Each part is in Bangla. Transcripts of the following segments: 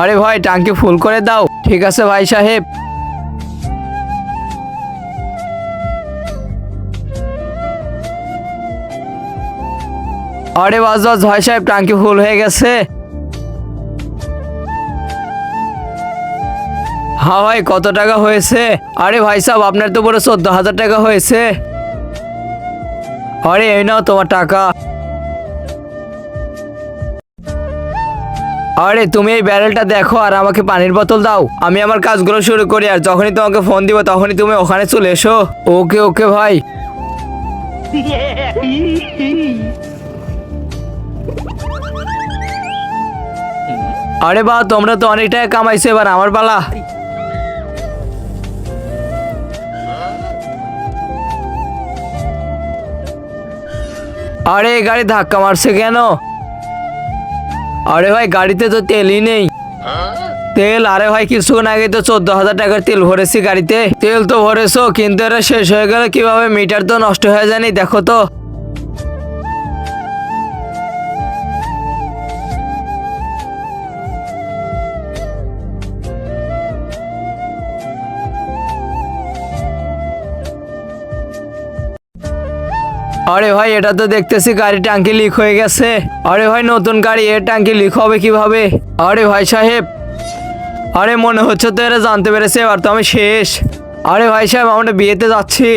আরে ভাই ট্যাঙ্কি ফুল করে দাও। ঠিক আছে ভাই সাহেব। আরে বাস বাস ভাই সাহেব, ট্যাঙ্কি ফুল হয়ে গেছে। হ্যাঁ ভাই, কত টাকা হয়েছে? আরে ভাই সাহেব, আপনার তো পুরো 14,000 টাকা হয়েছে। আরে এই নাও তোমার টাকা। আরে তুমি এই ব্যারেলটা দেখো আর আমাকে পানির বোতল দাও, আমি আমার কাজগুলো শুরু করি, আর যখনই তোমাকে ফোন দিব তখনই তুমি ওখানে চলে এসো। ওকে ওকে ভাই। আরে বাহ, তোমরা তো অনেক টাকা কামাইছো, এবার আমার পালা। আরে এই গাড়ি ধাক্কা মারছে কেন? আরে ভাই গাড়িতে তো তেলই নেই। তেল? আরে ভাই কিছুক্ষণ আগে তো 14,000 টাকার তেল ভরেছি গাড়িতে। তেল তো ভরেছো, কিন্তু এটা শেষ হয়ে গেল কিভাবে? মিটার তো নষ্ট হয়ে যায়নি, দেখো তো। আরে ভাই এটা তো দেখতেছি গাড়ি ট্যাঙ্কি লিক হয়ে গেছে। আরে ভাই নতুন গাড়ি, এর ট্যাঙ্কি লিক হবে কিভাবে? আরে ভাই সাহেব, আরে মনে হচ্ছে তো এরা জানতে পেরেছে, এবার তো আমি শেষ। আরে ভাই সাহেব, আমরা বিয়েতে যাচ্ছি।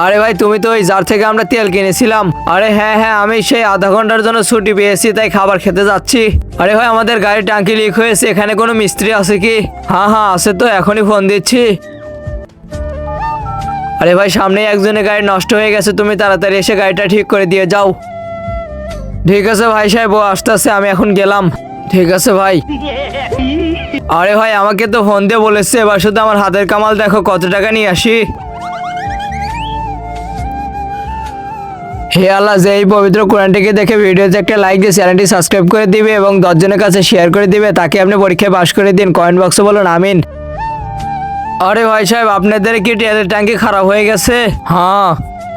আরে ভাই তুমি তো ওই যার থেকে আমরা তেল কিনেছিলাম। আরে হ্যাঁ হ্যাঁ, আমি সেই আধা ঘন্টার জন্য ছুটি পেয়েছি, তাই খাবার খেতে যাচ্ছি। আরে ভাই আমাদের গাড়ির ট্যাঙ্কি লিক হয়েছে, এখানে কোনো মিস্ত্রি আছে কি? হ্যাঁ হ্যাঁ আছে তো, এখনই ফোন দিচ্ছি। আরে ভাই সামনেই একজনের গাড়ি নষ্ট হয়ে গেছে, তুমি তাড়াতাড়ি এসে গাড়িটা ঠিক করে দিয়ে যাও। ঠিক আছে ভাই সাহেব, ও আসতেছে, আমি এখন গেলাম। ঠিক আছে ভাই। আরে ভাই আমাকে তো ফোন দিয়ে বলেছে, এবার শুধু আমার হাতের কামাল দেখো, কত টাকা নিয়ে আসি। হে আল্লাহ, যে এই পবিত্র কোরআনটিকে দেখে ভিডিওতে একটা লাইক দিয়ে চ্যানেলটি সাবস্ক্রাইব করে দিবে এবং 10 জনের কাছে শেয়ার করে দিবে, তাকে আপনি পরীক্ষায় পাশ করে দিন। কমেন্ট বক্সে বলুন আমিন। আরে ভাই সাহেব, আপনাদের কি তেলের ট্যাঙ্কি খারাপ হয়ে গেছে? হ্যাঁ,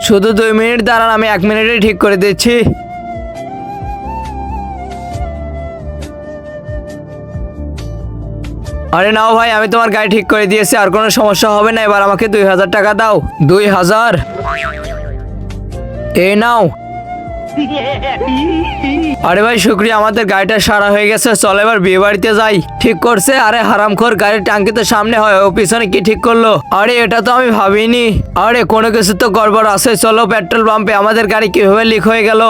শুধু 2 মিনিট দাঁড়ান, আমি 1 মিনিটে ঠিক করে দিচ্ছি। আরে নাও ভাই, আমি তোমার গাড়ি ঠিক করে দিয়েছি, আর কোনো সমস্যা হবে না। এবার আমাকে 2,000 টাকা দাও। 2,000? এই নাও। আরে ভাই শুক্রিয়া, আমাদের গাড়িটা সারা হয়ে গেছে, চল এবার বিয়ে বাড়িতে যাই। ঠিক করছে? আরে হারামখোর, গাড়ির ট্যাঙ্কি তো সামনে হয়, ও পিছনে কি ঠিক করলো? আরে এটা তো আমি ভাবিনি। আরে কোনো কিছু তো গড়বড় আছে, চলো পেট্রোল পাম্পে। আমাদের গাড়ি কিভাবে লিক হয়ে গেল?